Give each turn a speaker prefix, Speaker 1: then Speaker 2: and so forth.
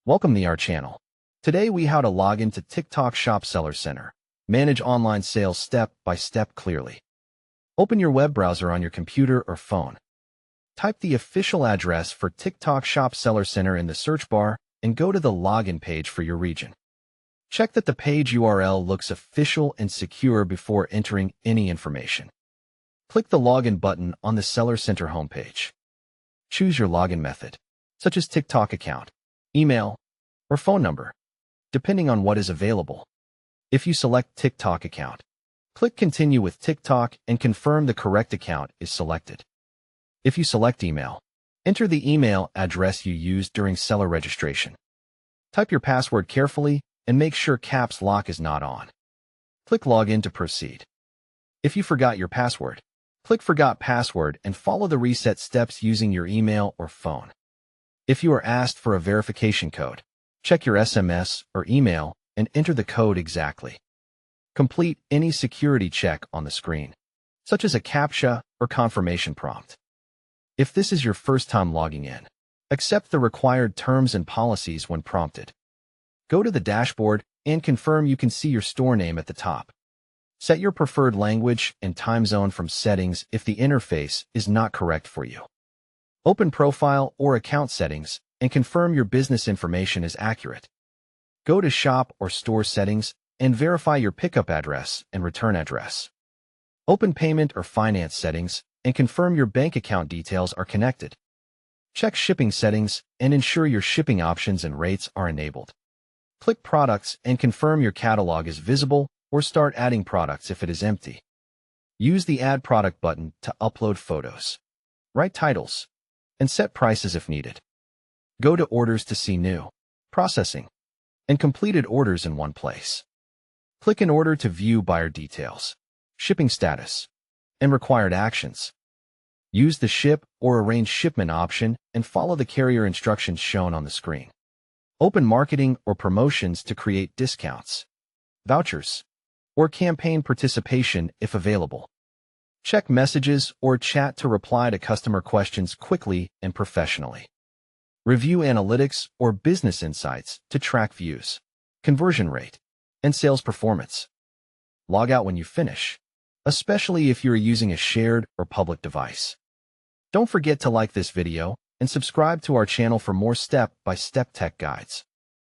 Speaker 1: Welcome to our channel. Today we how to log into TikTok Shop Seller Center. Manage online sales step by step clearly. Open your web browser on your computer or phone. Type the official address for TikTok Shop Seller Center in the search bar and go to the login page for your region. Check that the page URL looks official and secure before entering any information. Click the login button on the Seller Center homepage. Choose your login method, such as TikTok account, email, or phone number, depending on what is available. If you select TikTok account, click Continue with TikTok and confirm the correct account is selected. If you select email, enter the email address you used during seller registration. Type your password carefully and make sure caps lock is not on. Click Login to proceed. If you forgot your password, click Forgot Password and follow the reset steps using your email or phone. If you are asked for a verification code, check your SMS or email and enter the code exactly. Complete any security check on the screen, such as a CAPTCHA or confirmation prompt. If this is your first time logging in, accept the required terms and policies when prompted. Go to the dashboard and confirm you can see your store name at the top. Set your preferred language and time zone from settings if the interface is not correct for you. Open profile or account settings and confirm your business information is accurate. Go to shop or store settings and verify your pickup address and return address. Open payment or finance settings and confirm your bank account details are connected. Check shipping settings and ensure your shipping options and rates are enabled. Click products and confirm your catalog is visible or start adding products if it is empty. Use the Add Product button to upload photos. Write titles and set prices if needed. Go to Orders to see new, processing, and completed orders in one place. Click an order to view buyer details, shipping status, and required actions. Use the Ship or Arrange Shipment option and follow the carrier instructions shown on the screen. Open marketing or promotions to create discounts, vouchers, or campaign participation if available. Check messages or chat to reply to customer questions quickly and professionally. Review analytics or business insights to track views, conversion rate, and sales performance. Log out when you finish, especially if you're using a shared or public device. Don't forget to like this video and subscribe to our channel for more step-by-step tech guides.